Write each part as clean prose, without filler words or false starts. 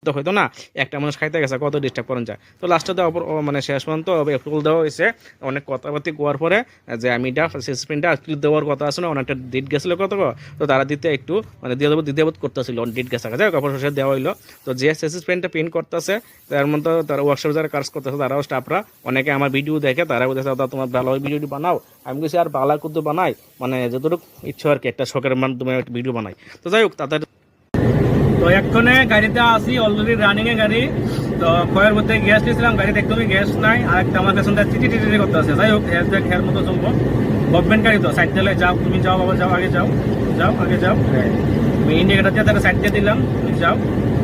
তো হয়তো না একটা মানুষ খাইতে গেছে কত ডিস্টার্ব করেন যায়। তো লাস্টে তো মানে শেষ পর্যন্ত অ্যাপ্রুভাল দেওয়া হয়েছে। অনেক কথাবার্তি কোয়ার পরে যে আমি এটা সাসপেন্ডটা দেওয়ার কথা আছে না, অনেকটা ডেট গেছিলো কত, তো তারা দিতে একটু মানে দ্বিধাবোধ করতেছিল, ডেট গেছে যাই হোক অবশেষে দেওয়া হইলো। তো যে সাসপেন্ডটা প্রিন্ট করতেছে তার মধ্যে তারা ওয়ার্কশপ যারা কাজ করতেছে তারাও স্টাফরা অনেকে আমার ভিডিও দেখে, তারা বলতেছে দাদা তোমার ভালো ভিডিওটি বানাও। আমি কিছু আর বালা করতে বানাই, মানে যতটুকু ইচ্ছা আর কি একটা শখের মাধ্যমে একটা ভিডিও বানাই। তো যাই হোক তাদের তো এক্ষণে গাড়িতে আসি, অলরেডি রানিং এ গাড়ি। তো কয়ের মধ্যে গ্যাস নিয়েছিলাম, গাড়িতে একদমই গ্যাস নাই, আর একটা আমার পেছনটা চিটি করতে আছে। যাই হোক এর মতো চলবো, গভর্নমেন্ট গাড়ি তো সাইড দিলে যাও, তুমি যাও বাবা যাও, আগে যাও যাও আগে যাও। আমি ইন্ডিকেটার দিয়ে তারা সাইড দিয়ে দিলাম, তুমি যাও।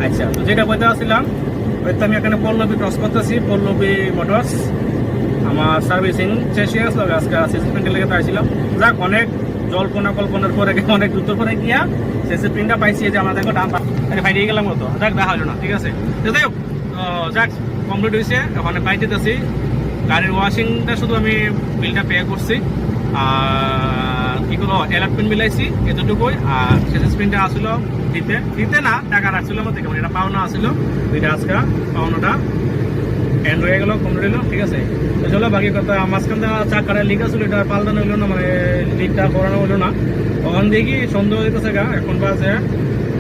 আচ্ছা, তো যেটা বলতে আসছিলাম, হয়তো আমি এখানে পল্লবী ক্রস করতেছি, পল্লবী মোটরস। আমার সার্ভিসিং শেষ হয়ে গেছিল, আজকে অ্যাসিস্ট্যান্টের লেগে পাইছিলাম। যাক অনেক জল্পনা কল্পনার পরে অনেক দ্রুত করে গিয়া শেষে প্রিন্টটা পাইছি যে আমরা দেখো ডান ফাইটিয়ে গেলাম মতো। যাক দেখা হলো না, ঠিক আছে। যাই হোক যাক কমপ্লিট হয়েছে, ওখানে পাই দিতেছি। গাড়ির ওয়াশিংটা শুধু আমি বিলটা পে করছি, আর কি করো এলার্টমেন্ট মিলাইছি এতটুকুই। আর শেষের প্রিন্টটা আসলো দিতে না, টাকা রাখছিল আমার থেকে, মানে এটা পাওনা আসলো, দুইটা আজকে পাওনাটা এন্ড হয়ে গেল, কমপ্লিট হলো, ঠিক আছে। তো চলো বাকি কথা, মাঝখানটা চাকাটা লিক আসলো, এটা পাল্টানো হইলো না, মানে লিকটা করানো হইলো না। ওখান দেখি সন্দেহ হইতেছে গা, এখন বাজে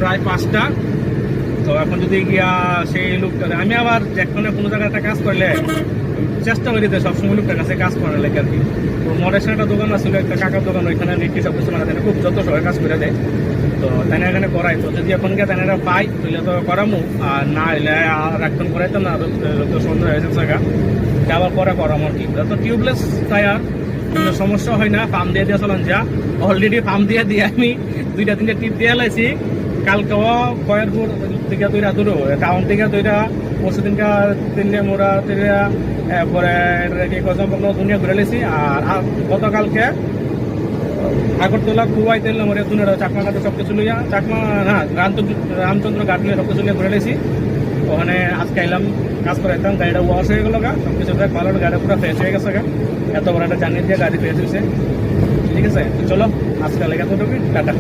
প্রায় 5টা। তো এখন যদি গিয়া সেই লোকটা, আমি আবার যেখানে কোনো জায়গায় একটা কাজ করলে চেষ্টা করি দিতে সবসময় লোকটার কাছে কাজ করার লাগে আর কি। তো মডেশন একটা দোকান আসলে, একটা কাকার দোকান, ওইখানে লিখি সব কিছু মানে খুব যত সবাই কাজ করে দেয়। তো তাই এখানে করাই, তো যদি এখন গিয়ে তাই পাই তাহলে তো করামু, আর না এলে আর একদম করাইতাম না, তো সন্ধ্যা হয়েছে জায়গা আবার পরে করাম আর কি। তো টিউবলেস টায়ার কোনো সমস্যা হয় না, পাম্প দিয়ে দিয়ে চলান যা। অলরেডি পাম্প দিয়ে আমি 2-3টা টিপ দিয়ে লাইছি। কালকেও কয়েরপুর থেকে 2টা দূরও, টাউন থেকে 2টা, পরশু দিনকা 3টে মোড়া 3টা, এরপরে দুনিয়া ঘুরে লেছি। আর গতকালকে আগরতলা কুয়াই তেল নম্বরে দুনিয়া চাকমা ঘাটে সব কিছু লইয়া, চাকমা না রামচন্দ্র ঘাট লিয়ে সব কিছু লিয়ে ঘুরে লেছি। ওখানে আজকে এলাম কাজ করাইতাম, গাড়িটা ওয়াশ হয়ে গেল গা, সব কিছু ভালো, গাড়ি পুরো ফ্রেশ হয়ে গেছে গা, এত বড় একটা জানিয়ে দিয়ে গাড়ি ফ্রেশ হয়েছে, ঠিক আছে। চলো আজকে লেগে তো টাটা।